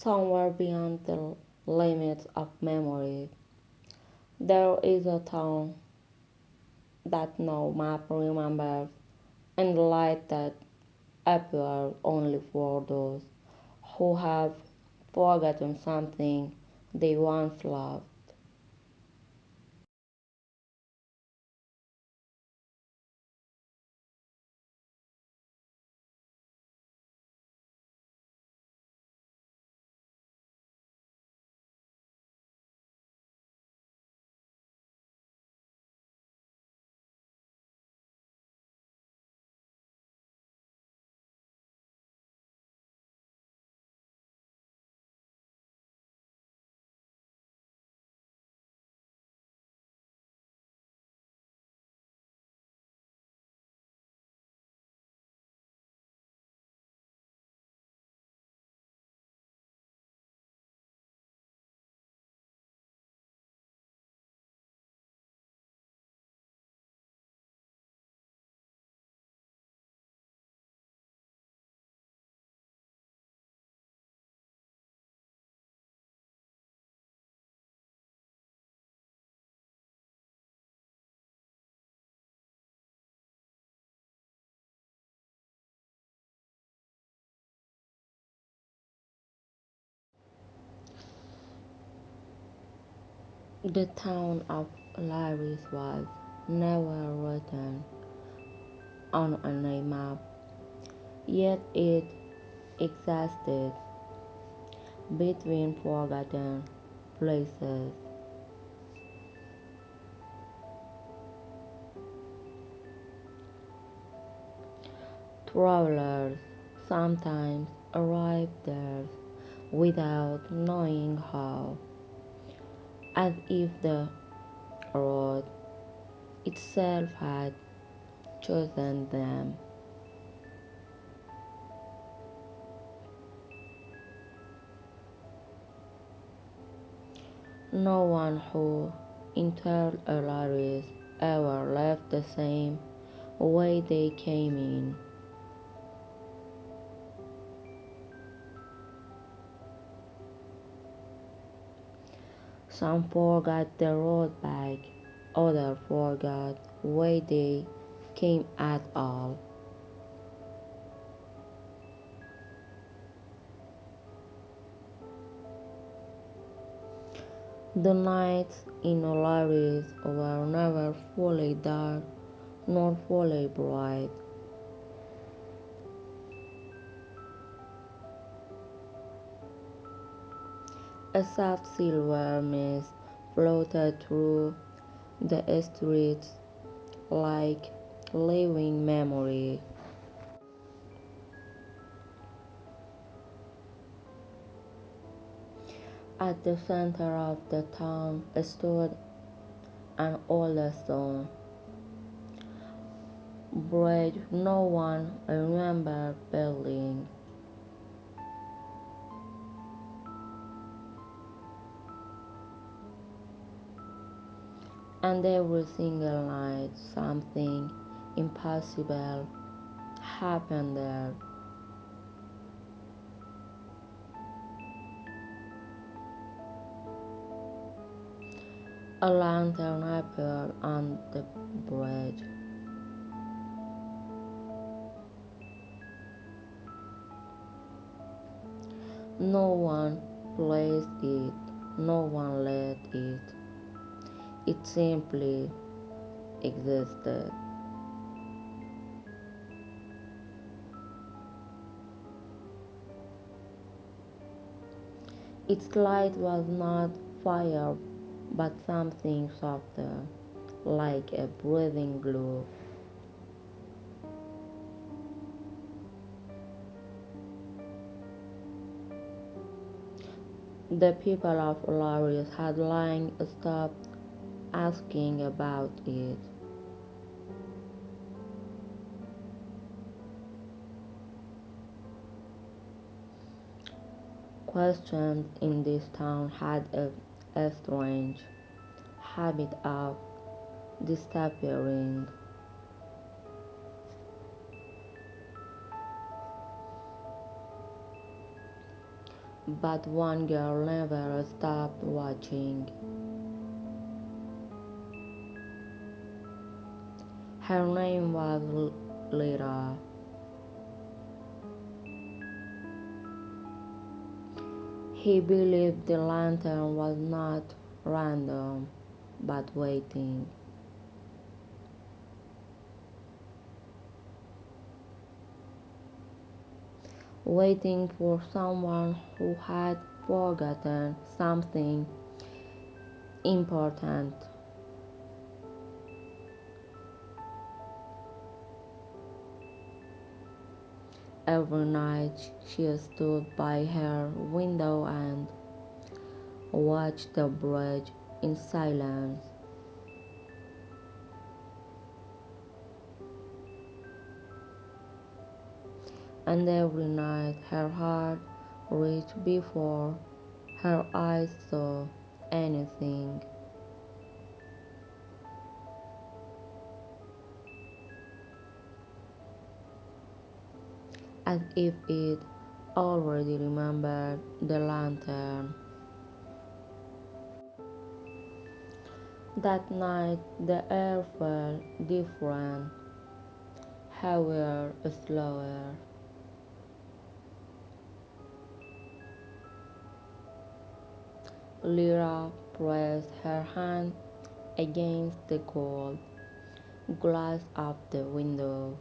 Somewhere beyond the limits of memory, there is a town that no map remembers, and the light that appears only for those who have forgotten something they once loved. The town of Lyris was never written on any map, yet it existed between forgotten places. Travelers sometimes arrived there without knowing how, as if the road itself had chosen them. No one who entered Alaris ever left the same way they came in. Some forgot the road back, others forgot why they came at all. The nights in Alaris were never fully dark nor fully bright. A soft silver mist floated through the streets like living memory. At the center of the town stood an old stone bridge no one remembered building, and every single night something impossible happened there. A lantern appeared on the bridge. No one placed it, no one lit it. It simply existed. Its light was not fire but something softer, like a breathing glue. The people of Larius had long stopped asking about it. Questions in this town had a strange habit of disappearing. But one girl never stopped watching. Her name was Lira. He believed the lantern was not random, but waiting for someone who had forgotten something important. Every night she stood by her window and watched the bridge in silence. And every night her heart reached before her eyes saw anything, as if it already remembered the lantern. That night the air felt different, heavier, slower. Lyra pressed her hand against the cold glass of the window,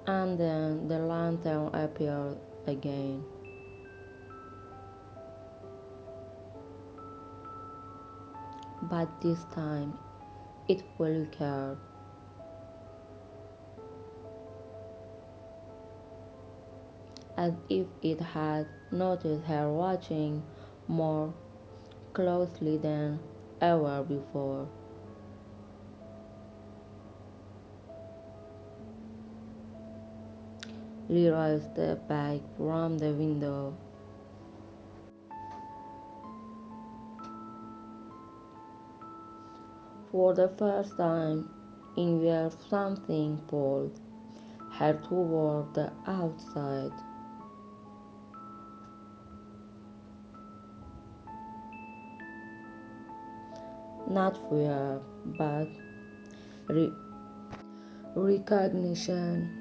and then the lantern appeared again. But this time it flickered, as if it had noticed her watching more closely than ever before. Leroy stepped back from the window. For the first time in years something pulled her toward the outside. Not fear, but re- recognition,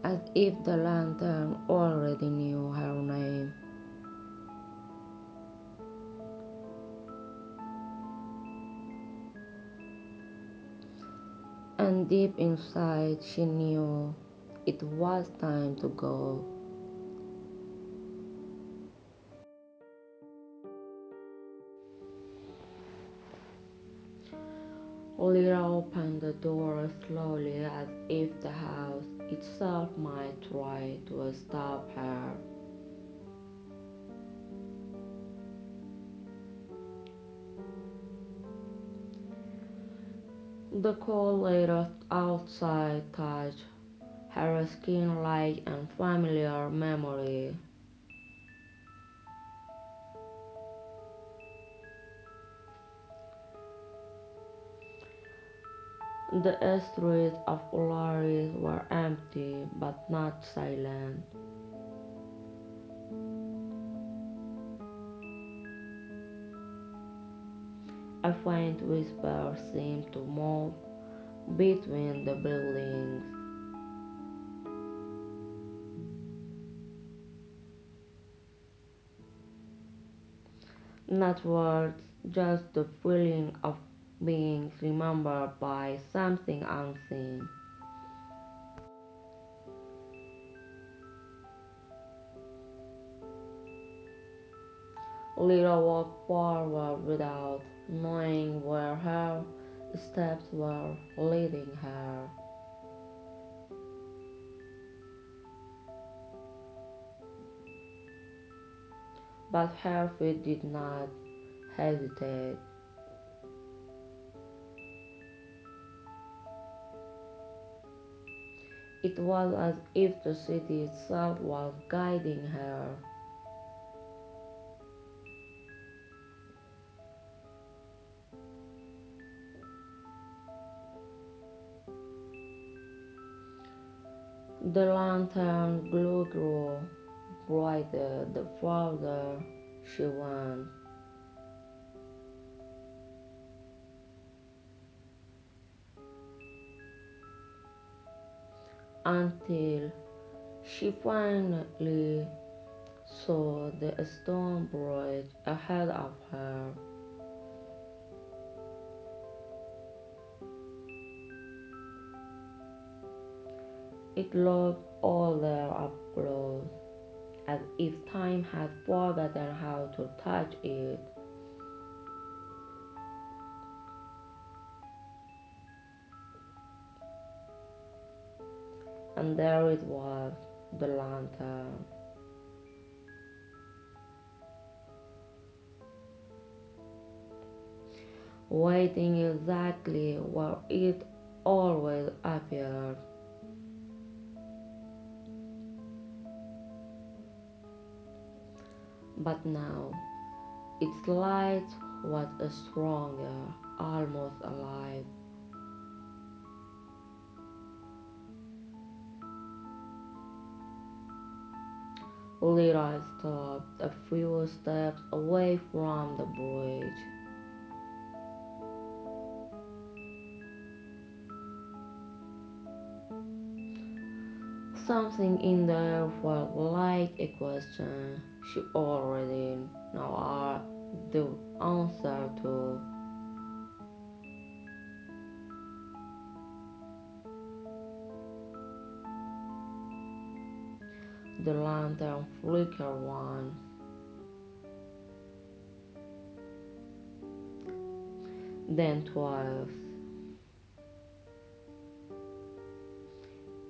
as if the lantern already knew her name. And deep inside she knew it was time to go. Lira opened the door slowly as if the house itself might try to stop her. The cold air outside touched her skin like a familiar memory. The streets of Polaris were empty but not silent. A faint whisper seemed to move between the buildings. Not words, just the feeling of being remembered by something unseen. Lira walked forward without knowing where her steps were leading her. But her feet did not hesitate. It was as if the city itself was guiding her. The lantern glow grew brighter the farther she went, until she finally saw the stone bridge ahead of her. It looked older up close, as if time had forgotten how to touch it. And there it was, the lantern, waiting exactly where it always appeared. But now its light was stronger, almost alive. Lira stopped a few steps away from the bridge. Something in the air felt like a question she already knew the answer to. The lantern flickered once, then twice,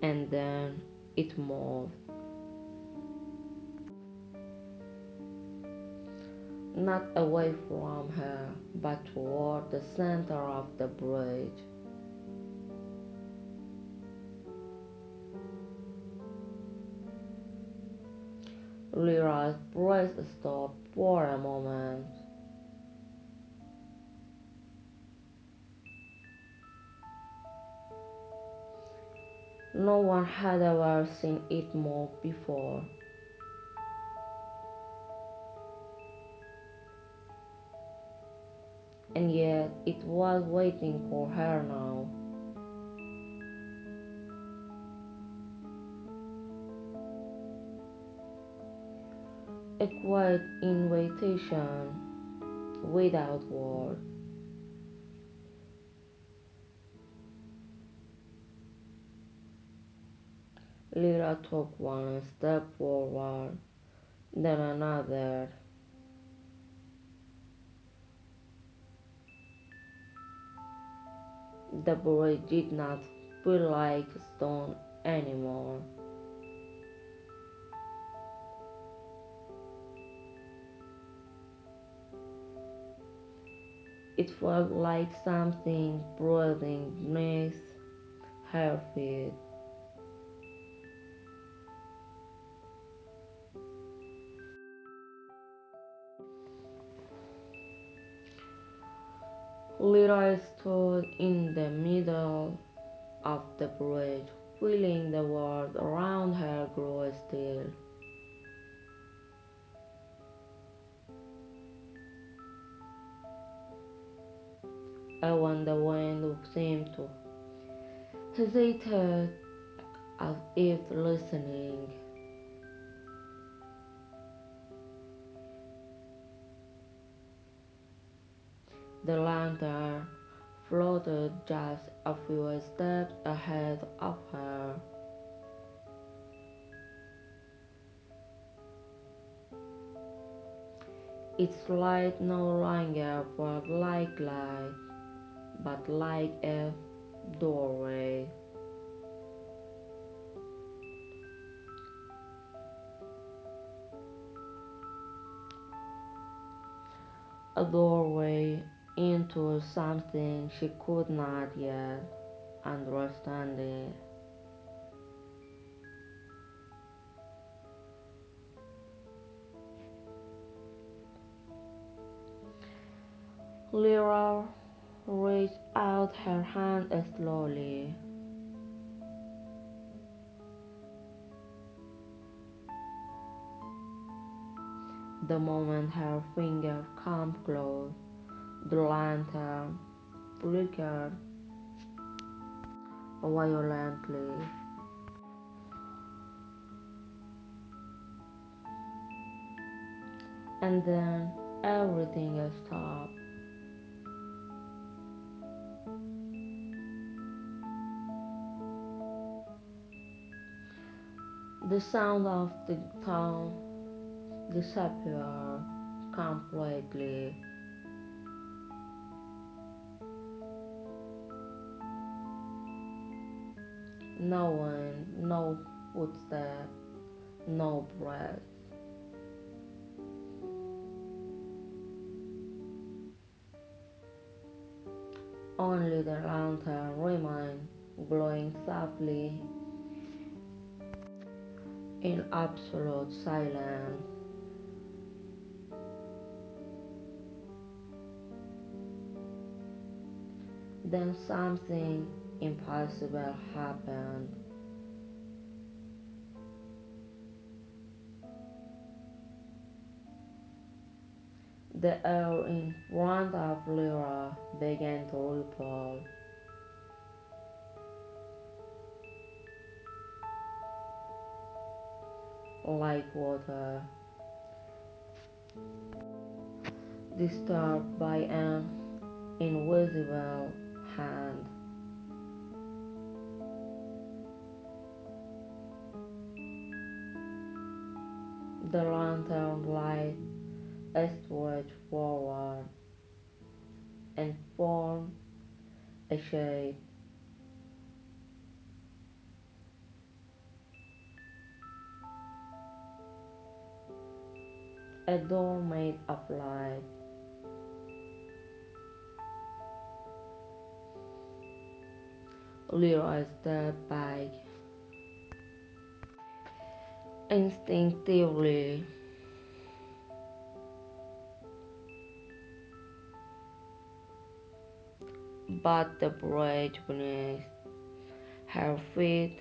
and then it moved. Not away from her, but toward the center of the bridge. Lyra's breath stopped for a moment. No one had ever seen it move before, and yet it was waiting for her now. A quiet invitation without words. Lyra took one step forward, then another. The bridge did not feel like stone anymore. It felt like something breathing beneath her feet. Lira stood in the middle of the bridge, feeling the world around her grow still. And when the wind seemed to hesitate as if listening, the lantern floated just a few steps ahead of her. Its light no longer felt like light, but like a doorway. A doorway into something she could not yet understand it. Lyra reached out her hand slowly. The moment her finger come close, the lantern flickered violently, and then everything stopped. The sound of the town disappeared completely. No one, no footstep, no breath. Only the lantern remained glowing softly in absolute silence. Then something impossible happened. The air in front of Lira began to ripple like water, disturbed by an invisible hand. The lantern light stretched forward and formed a shape, a door made of light. Lira stepped back instinctively, but the bridge beneath her feet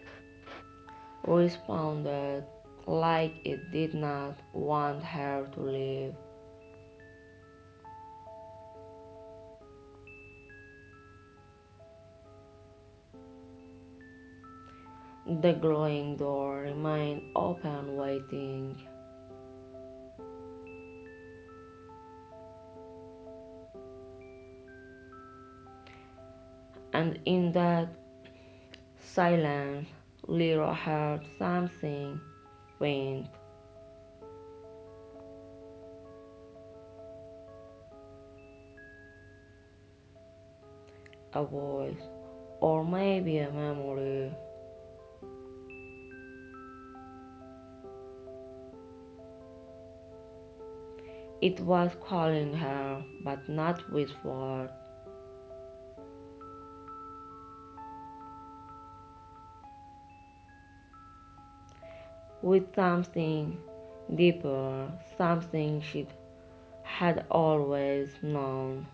responded like it did not want her to leave. The glowing door remained open, waiting, and in that silence, Lyra heard something faint, a voice, or maybe a memory. It was calling her, but not with words, with something deeper, something she had always known.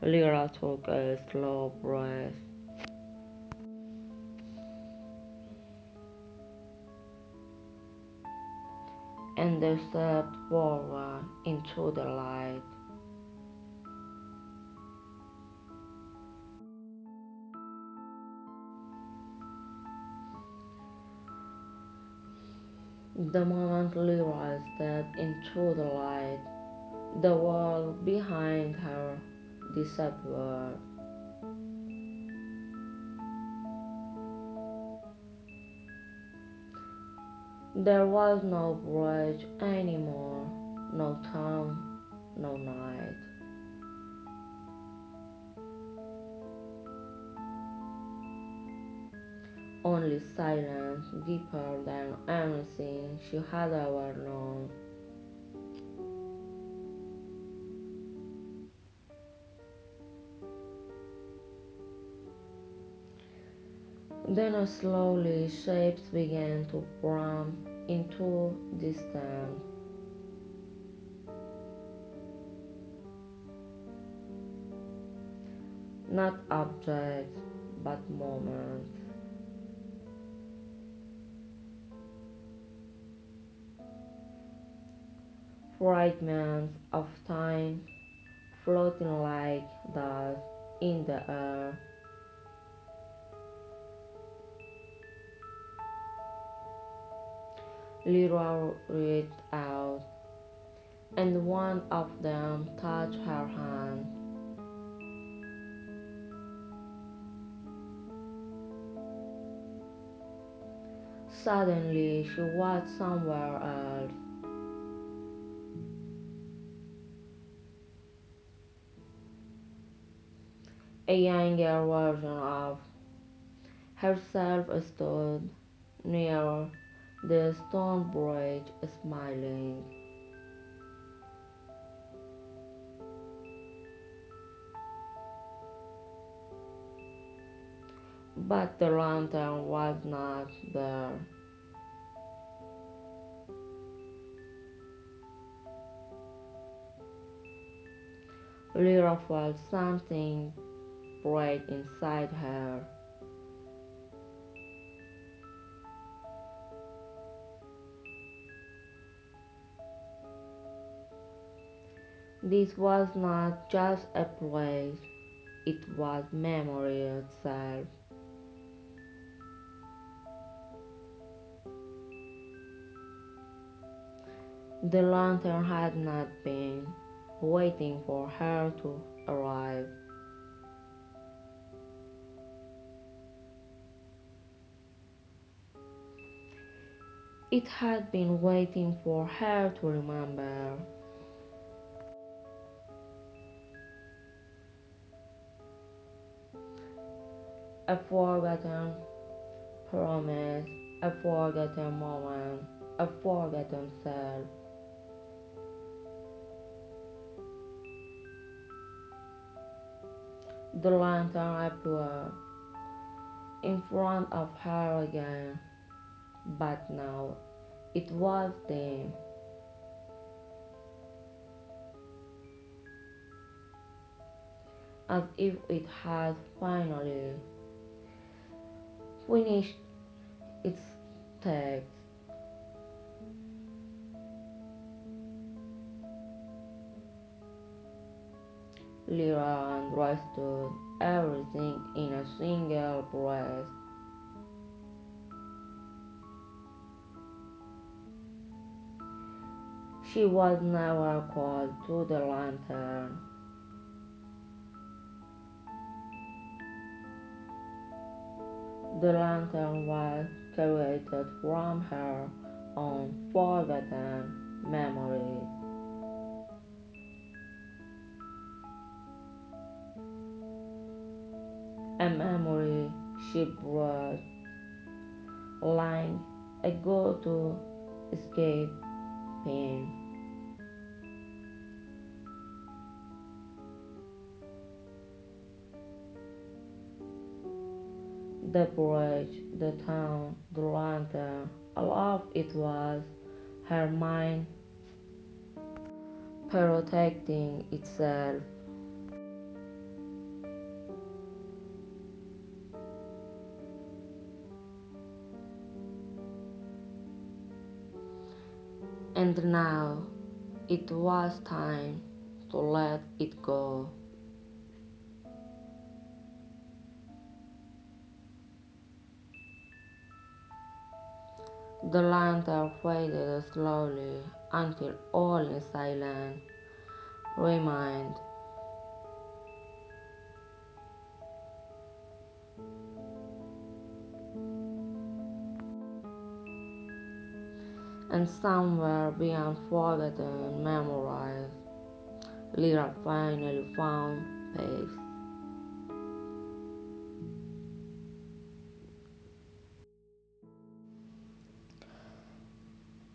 Lyra took a slow breath and they stepped forward into the light. The moment Lyra stepped into the light, the world behind her disappeared. There was no bridge anymore, no town, no night. Only silence deeper than anything she had ever known. Then slowly shapes began to form into distance, not objects but moments. fragments of time floating like dust in the air. Lira reached out, and one of them touched her hand. Suddenly, she was somewhere else, a younger version of herself stood near the stone bridge, smiling. But the lantern was not there. Lyra felt something break inside her. This was not just a place, it was memory itself. The lantern had not been waiting for her to arrive. It had been waiting for her to remember. A forgotten promise, a forgotten moment, a forgotten self. The lantern appeared in front of her again, but now it was dim, as if it had finally finished its text. Lira understood everything in a single breath. She was never called to the lantern. The lantern was created from her own forgotten memories, a memory she brought lying ago to escape pain. The bridge, the town, the lantern, all of it was her mind protecting itself. And now it was time to let it go. The lantern faded slowly until all in silence remained, and somewhere beyond forgotten memories, Lyra finally found peace.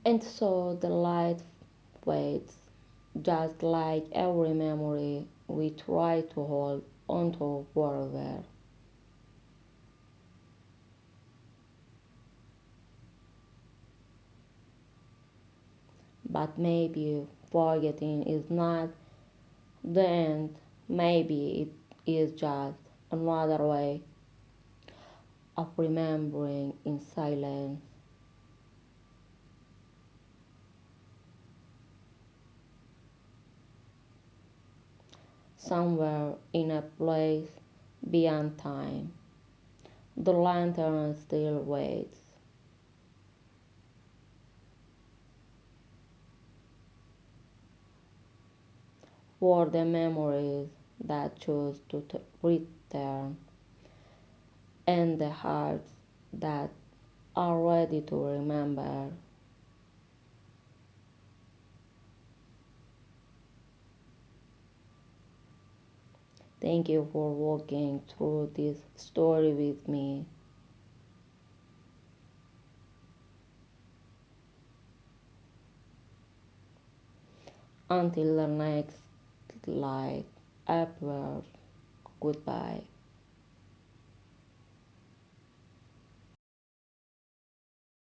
And so the light fades, just like every memory we try to hold onto forever. But maybe forgetting is not the end, maybe it is just another way of remembering in silence. somewhere in a place beyond time. The lantern still waits for the memories that choose to return and the hearts that are ready to remember. Thank you for walking through this story with me. Until the next light appears, goodbye.